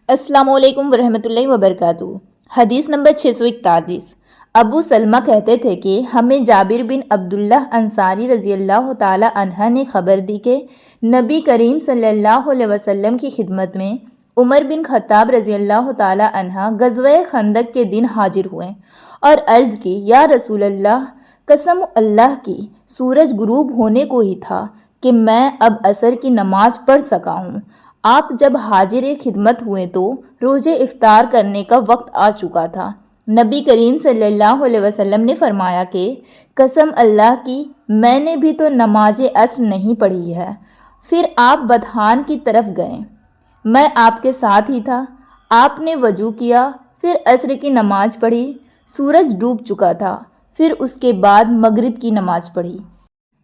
السلام علیکم ورحمۃ اللہ وبرکاتہ۔ حدیث نمبر 641۔ ابو سلمہ کہتے تھے کہ ہمیں جابر بن عبداللہ انصاری رضی اللہ تعالی عنہ نے خبر دی کہ نبی کریم صلی اللہ علیہ وسلم کی خدمت میں عمر بن خطاب رضی اللہ تعالی عنہ غزوہ خندق کے دن حاضر ہوئے اور عرض کی، یا رسول اللہ، قسم اللہ کی، سورج غروب ہونے کو ہی تھا کہ میں اب عصر کی نماز پڑھ سکا ہوں۔ آپ جب حاضر خدمت ہوئے تو روزے افطار کرنے کا وقت آ چکا تھا۔ نبی کریم صلی اللہ علیہ وسلم نے فرمایا کہ قسم اللہ کی، میں نے بھی تو نماز عصر نہیں پڑھی ہے۔ پھر آپ بطحان کی طرف گئے، میں آپ کے ساتھ ہی تھا۔ آپ نے وضو کیا، پھر عصر کی نماز پڑھی، سورج ڈوب چکا تھا، پھر اس کے بعد مغرب کی نماز پڑھی۔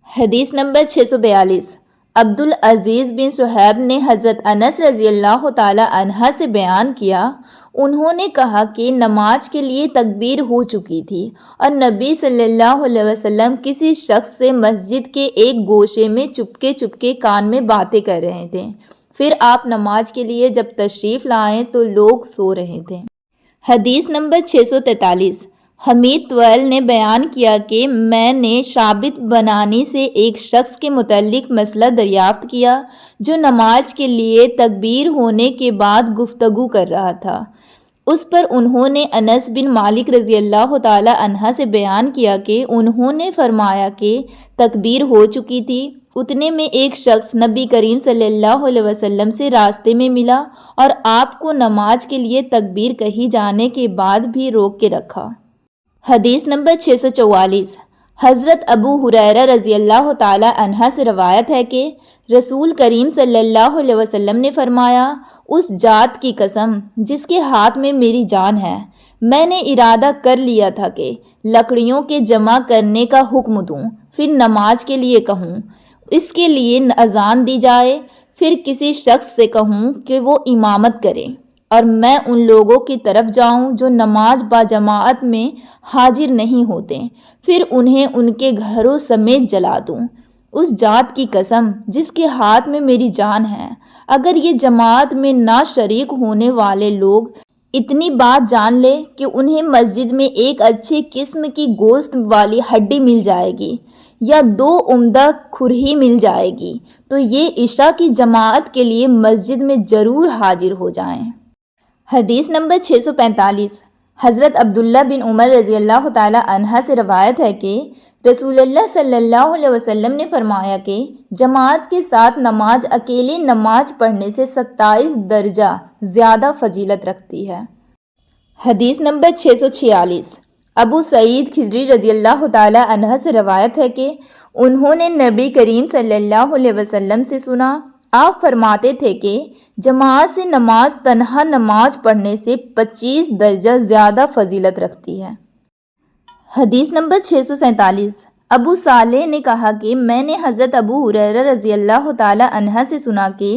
حدیث نمبر 642۔ عبدالعزیز بن صہیب نے حضرت انس رضی اللہ تعالی عنہ سے بیان کیا، انہوں نے کہا کہ نماز کے لیے تکبیر ہو چکی تھی اور نبی صلی اللہ علیہ وسلم کسی شخص سے مسجد کے ایک گوشے میں چپکے کان میں باتیں کر رہے تھے۔ پھر آپ نماز کے لیے جب تشریف لائے تو لوگ سو رہے تھے۔ حدیث نمبر 643۔ حمید طویل نے بیان کیا کہ میں نے ثابت بنانی سے ایک شخص کے متعلق مسئلہ دریافت کیا جو نماز کے لیے تکبیر ہونے کے بعد گفتگو کر رہا تھا۔ اس پر انہوں نے انس بن مالک رضی اللہ تعالی عنہ سے بیان کیا کہ انہوں نے فرمایا کہ تکبیر ہو چکی تھی۔ اتنے میں ایک شخص نبی کریم صلی اللہ علیہ وسلم سے راستے میں ملا اور آپ کو نماز کے لیے تکبیر کہی جانے کے بعد بھی روک کے رکھا۔ حدیث نمبر 644۔ حضرت ابو ہریرہ رضی اللہ تعالی عنہ سے روایت ہے کہ رسول کریم صلی اللہ علیہ وسلم نے فرمایا، اس ذات کی قسم جس کے ہاتھ میں میری جان ہے، میں نے ارادہ کر لیا تھا کہ لکڑیوں کے جمع کرنے کا حکم دوں، پھر نماز کے لیے کہوں، اس کے لیے اذان دی جائے، پھر کسی شخص سے کہوں کہ وہ امامت کرے اور میں ان لوگوں کی طرف جاؤں جو نماز با جماعت میں حاضر نہیں ہوتے، پھر انہیں ان کے گھروں سمیت جلا دوں۔ اس ذات کی قسم جس کے ہاتھ میں میری جان ہے، اگر یہ جماعت میں نہ شریک ہونے والے لوگ اتنی بات جان لے کہ انہیں مسجد میں ایک اچھی قسم کی گوشت والی ہڈی مل جائے گی یا 2 عمدہ کھرہی مل جائے گی تو یہ عشاء کی جماعت کے لیے مسجد میں ضرور حاضر ہو جائیں۔ حدیث نمبر 645۔ حضرت عبداللہ بن عمر رضی اللہ تعالی عنہ سے روایت ہے کہ رسول اللہ صلی اللہ علیہ وسلم نے فرمایا کہ جماعت کے ساتھ نماز اکیلے نماز پڑھنے سے 27 درجہ زیادہ فضیلت رکھتی ہے۔ حدیث نمبر 646۔ ابو سعید خدری رضی اللہ تعالی عنہ سے روایت ہے کہ انہوں نے نبی کریم صلی اللہ علیہ وسلم سے سنا، آپ فرماتے تھے کہ جماعت سے نماز تنہا نماز پڑھنے سے 25 درجہ زیادہ فضیلت رکھتی ہے۔ حدیث نمبر 647۔ ابو صالح نے کہا کہ میں نے حضرت ابو ہریرہ رضی اللہ تعالی عنہ سے سنا کہ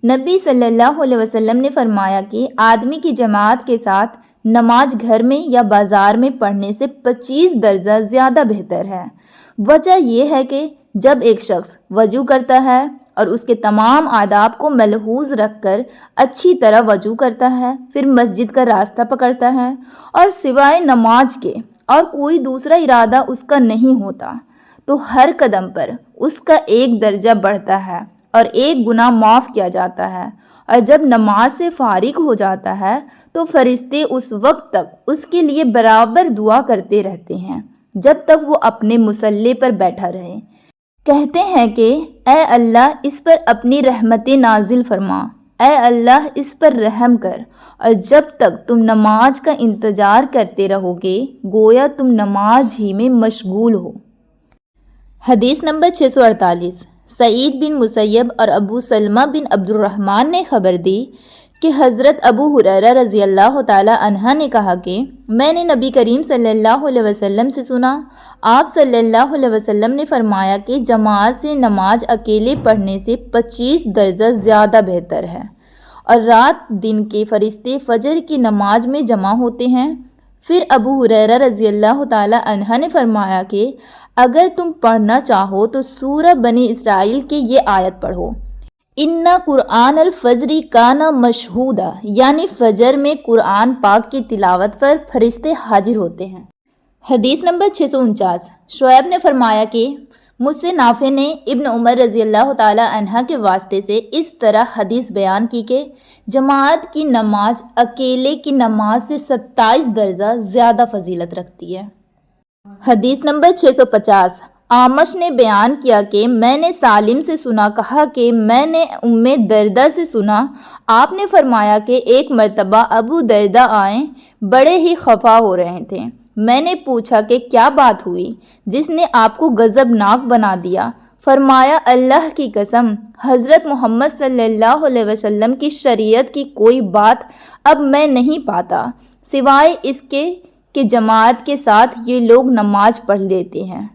نبی صلی اللہ علیہ وسلم نے فرمایا کہ آدمی کی جماعت کے ساتھ نماز گھر میں یا بازار میں پڑھنے سے 25 درجہ زیادہ بہتر ہے۔ وجہ یہ ہے کہ جب ایک شخص وضو کرتا ہے اور اس کے تمام آداب کو ملحوظ رکھ کر اچھی طرح وضو کرتا ہے، پھر مسجد کا راستہ پکڑتا ہے اور سوائے نماز کے اور کوئی دوسرا ارادہ اس کا نہیں ہوتا، تو ہر قدم پر اس کا 1 درجہ بڑھتا ہے اور 1 گناہ معاف کیا جاتا ہے، اور جب نماز سے فارغ ہو جاتا ہے تو فرشتے اس وقت تک اس کے لیے برابر دعا کرتے رہتے ہیں جب تک وہ اپنے مصلی پر بیٹھا رہے۔ کہتے ہیں کہ اے اللہ اس پر اپنی رحمتیں نازل فرما، اے اللہ اس پر رحم کر، اور جب تک تم نماز کا انتظار کرتے رہو گے گویا تم نماز ہی میں مشغول ہو۔ حدیث نمبر 648۔ سعید بن مسیب اور ابو سلمہ بن عبد الرحمن نے خبر دی کہ حضرت ابو ہریرہ رضی اللہ تعالی عنہ نے کہا کہ میں نے نبی کریم صلی اللہ علیہ وسلم سے سنا، آپ صلی اللہ علیہ وسلم نے فرمایا کہ جماعت سے نماز اکیلے پڑھنے سے 25 درجہ زیادہ بہتر ہے، اور رات دن کے فرشتے فجر کی نماز میں جمع ہوتے ہیں۔ پھر ابو ہریرہ رضی اللہ تعالی عنہ نے فرمایا کہ اگر تم پڑھنا چاہو تو سورہ بنی اسرائیل کی یہ آیت پڑھو، ان قرآن الفجر کان مشہودا، یعنی فجر میں قرآن پاک کی تلاوت پر فرشتے حاضر ہوتے ہیں۔ حدیث نمبر 649، شعیب نے فرمایا کہ مجھ سے نافع نے ابن عمر رضی اللہ تعالی عنہ کے واسطے سے اس طرح حدیث بیان کی کہ جماعت کی نماز اکیلے کی نماز سے 27 درجہ زیادہ فضیلت رکھتی ہے۔ حدیث نمبر 650، آمش نے بیان کیا کہ میں نے سالم سے سنا، کہا کہ میں نے ام دردہ سے سنا، آپ نے فرمایا کہ ایک مرتبہ ابو دردہ آئے، بڑے ہی خفا ہو رہے تھے۔ میں نے پوچھا کہ کیا بات ہوئی جس نے آپ کو غضبناک بنا دیا؟ فرمایا اللہ کی قسم، حضرت محمد صلی اللہ علیہ وسلم کی شریعت کی کوئی بات اب میں نہیں پاتا سوائے اس کے کہ جماعت کے ساتھ یہ لوگ نماز پڑھ لیتے ہیں۔